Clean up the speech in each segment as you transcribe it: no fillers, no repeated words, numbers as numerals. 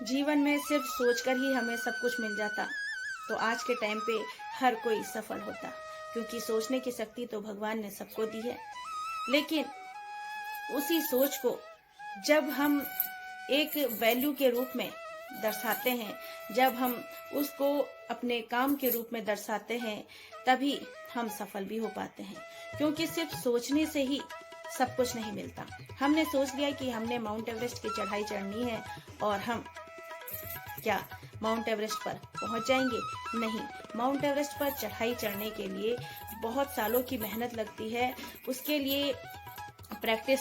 जीवन में सिर्फ सोचकर ही हमें सब कुछ मिल जाता तो आज के टाइम पे हर कोई सफल होता, क्योंकि सोचने की शक्ति तो भगवान ने सबको दी है। लेकिन उसी सोच को जब हम एक वैल्यू के रूप में दर्शाते हैं, जब हम उसको अपने काम के रूप में दर्शाते हैं, तभी हम सफल भी हो पाते हैं। क्योंकि सिर्फ सोचने से ही सब कुछ नहीं मिलता। हमने सोच लिया कि हमने माउंट एवरेस्ट की चढ़ाई चढ़नी है और हम क्या माउंट एवरेस्ट पर पहुंच जाएंगे? नहीं, माउंट एवरेस्ट पर चढ़ाई चढ़ने के लिए बहुत सालों की मेहनत लगती है। उसके लिए प्रैक्टिस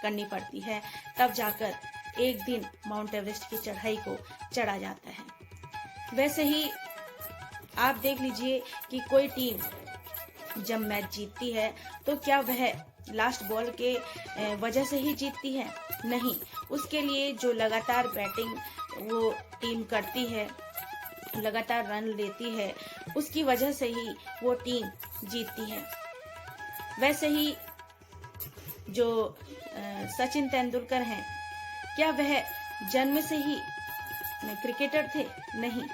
करनी पड़ती है, तब जाकर एक दिन माउंट एवरेस्ट की चढ़ाई को चढ़ा जाता है। वैसे ही आप देख लीजिए कि कोई टीम जब मैच जीतती है तो क्या वह लास्ट बॉल के वजह से ही जीतती है? नहीं, उसके लिए जो लगातार बैटिंग वो टीम करती है, लगातार रन लेती है, उसकी वजह से ही वो टीम जीतती है। वैसे ही जो सचिन तेंदुलकर हैं, क्या वह जन्म से ही क्रिकेटर थे? नहीं,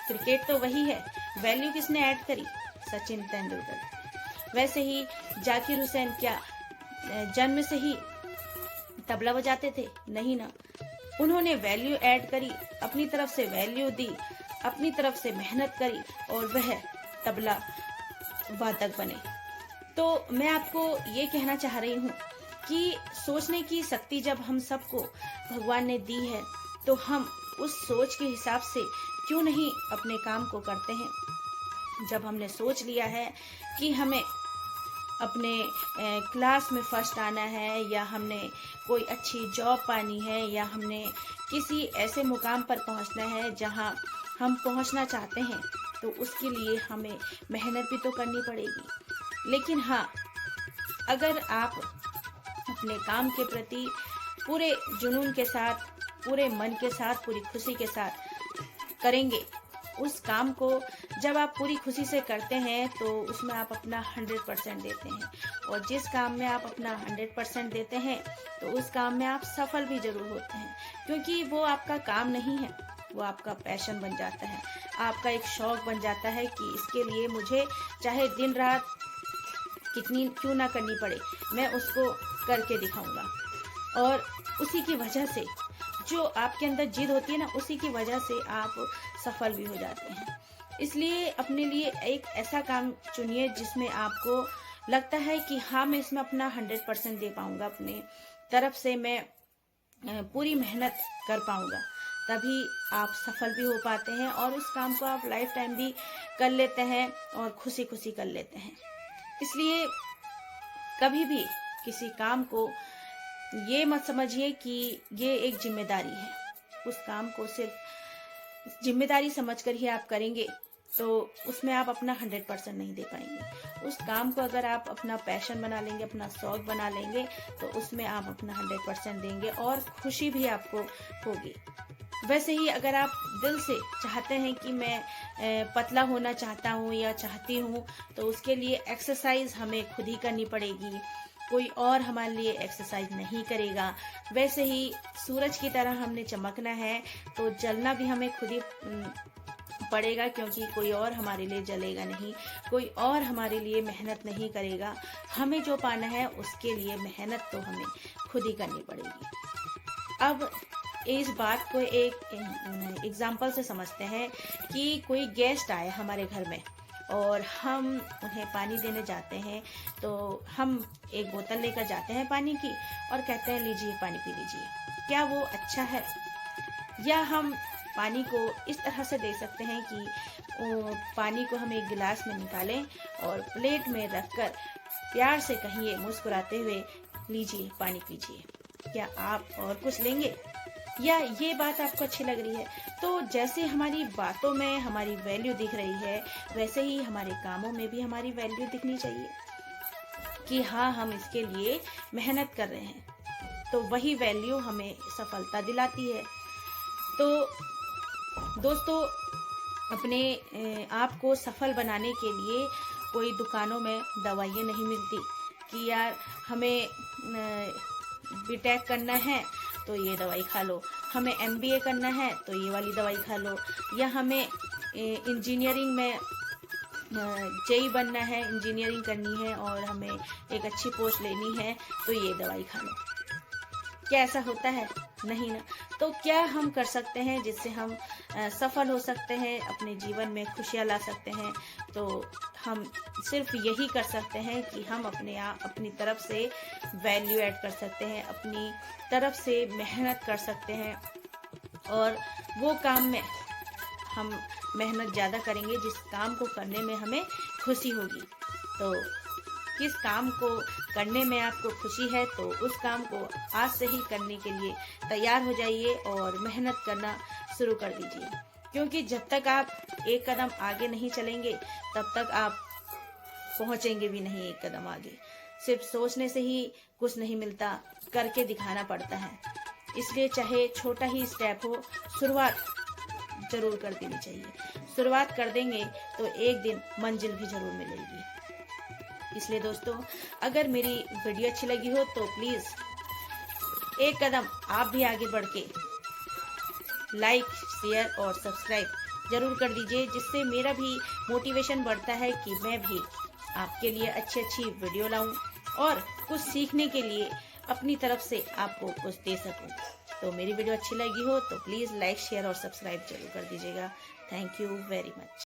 क्रिकेट तो वही है, वैल्यू किसने ऐड करी? सचिन तेंदुलकर। वैसे ही जाकिर हुसैन क्या जन्म से ही तबला बजाते थे? नहीं ना, उन्होंने वैल्यू ऐड करी, अपनी तरफ से वैल्यू दी, अपनी तरफ से मेहनत करी और वह तबला वादक बने। तो मैं आपको ये कहना चाह रही हूँ कि सोचने की शक्ति जब हम सबको भगवान ने दी है, तो हम उस सोच के हिसाब से क्यों नहीं अपने काम को करते हैं। जब हमने सोच लिया है कि हमें अपने क्लास में फर्स्ट आना है, या हमने कोई अच्छी जॉब पानी है, या हमने किसी ऐसे मुकाम पर पहुंचना है जहां हम पहुंचना चाहते हैं, तो उसके लिए हमें मेहनत भी तो करनी पड़ेगी। लेकिन हाँ, अगर आप अपने काम के प्रति पूरे जुनून के साथ, पूरे मन के साथ, पूरी खुशी के साथ करेंगे, उस काम को जब आप पूरी खुशी से करते हैं तो उसमें आप अपना 100% देते हैं। और जिस काम में आप अपना 100% देते हैं तो उस काम में आप सफल भी जरूर होते हैं, क्योंकि वो आपका काम नहीं है, वो आपका पैशन बन जाता है, आपका एक शौक बन जाता है कि इसके लिए मुझे चाहे दिन रात कितनी क्यों ना करनी पड़े, मैं उसको करके दिखाऊंगा। और उसी की वजह से जो आपके अंदर जिद होती है ना, उसी की वजह से आप सफल भी हो जाते हैं। इसलिए अपने लिए एक ऐसा काम चुनिए जिसमें आपको लगता है कि हाँ, मैं इसमें अपना 100% दे पाऊंगा, अपने तरफ से मैं पूरी मेहनत कर पाऊंगा, तभी आप सफल भी हो पाते हैं और उस काम को आप लाइफ टाइम भी कर लेते हैं और खुशी खुशी कर लेते हैं। इसलिए कभी भी किसी काम को ये मत समझिए कि ये एक जिम्मेदारी है। उस काम को सिर्फ जिम्मेदारी समझकर ही आप करेंगे तो उसमें आप अपना 100% नहीं दे पाएंगे। उस काम को अगर आप अपना पैशन बना लेंगे, अपना शौक बना लेंगे, तो उसमें आप अपना 100% देंगे और खुशी भी आपको होगी। वैसे ही अगर आप दिल से चाहते हैं कि मैं पतला होना चाहता हूँ या चाहती हूँ, तो उसके लिए एक्सरसाइज हमें खुद ही करनी पड़ेगी, कोई और हमारे लिए एक्सरसाइज नहीं करेगा। वैसे ही सूरज की तरह हमने चमकना है तो जलना भी हमें खुद ही पड़ेगा, क्योंकि कोई और हमारे लिए जलेगा नहीं, कोई और हमारे लिए मेहनत नहीं करेगा। हमें जो पाना है उसके लिए मेहनत तो हमें खुद ही करनी पड़ेगी। अब इस बात को एक एग्जाम्पल से समझते हैं कि कोई गेस्ट आए हमारे घर में और हम उन्हें पानी देने जाते हैं, तो हम एक बोतल लेकर जाते हैं पानी की और कहते हैं लीजिए पानी पी लीजिए। क्या वो अच्छा है? या हम पानी को इस तरह से दे सकते हैं कि पानी को हम एक गिलास में निकालें और प्लेट में रखकर प्यार से कहिए मुस्कुराते हुए, लीजिए पानी पीजिए। क्या आप और कुछ लेंगे? या ये बात आपको अच्छी लग रही है? तो जैसे हमारी बातों में हमारी वैल्यू दिख रही है, वैसे ही हमारे कामों में भी हमारी वैल्यू दिखनी चाहिए कि हाँ, हम इसके लिए मेहनत कर रहे हैं, तो वही वैल्यू हमें सफलता दिलाती है। तो दोस्तों, अपने आप को सफल बनाने के लिए कोई दुकानों में दवाइयाँ नहीं मिलती कि यार हमें बीटेक करना है तो ये दवाई खा लो, हमें MBA करना है तो ये वाली दवाई खा लो, या हमें इंजीनियरिंग में जेई बनना है, इंजीनियरिंग करनी है और हमें एक अच्छी पोस्ट लेनी है तो ये दवाई खा लो। क्या ऐसा होता है? नहीं ना। तो क्या हम कर सकते हैं जिससे हम सफल हो सकते हैं, अपने जीवन में खुशियाँ ला सकते हैं? तो हम सिर्फ यही कर सकते हैं कि हम अपनी तरफ से वैल्यू ऐड कर सकते हैं, अपनी तरफ से मेहनत कर सकते हैं, और वो काम में हम मेहनत ज़्यादा करेंगे जिस काम को करने में हमें खुशी होगी। तो किस काम को करने में आपको खुशी है तो उस काम को आज से ही करने के लिए तैयार हो जाइए और मेहनत करना शुरू कर दीजिए, क्योंकि जब तक आप एक कदम आगे नहीं चलेंगे तब तक आप पहुंचेंगे भी नहीं एक कदम आगे। सिर्फ सोचने से ही कुछ नहीं मिलता, करके दिखाना पड़ता है। इसलिए चाहे छोटा ही स्टेप हो, शुरुआत जरूर कर देनी चाहिए। शुरुआत कर देंगे तो एक दिन मंजिल भी जरूर मिलेगी। इसलिए दोस्तों, अगर मेरी वीडियो अच्छी लगी हो तो प्लीज एक कदम आप भी आगे बढ़ के लाइक, शेयर और सब्सक्राइब जरूर कर दीजिए, जिससे मेरा भी मोटिवेशन बढ़ता है कि मैं भी आपके लिए अच्छी वीडियो लाऊं और कुछ सीखने के लिए अपनी तरफ से आपको कुछ दे सकूं। तो मेरी वीडियो अच्छी लगी हो तो प्लीज लाइक, शेयर और सब्सक्राइब जरूर कर दीजिएगा। Thank you very much.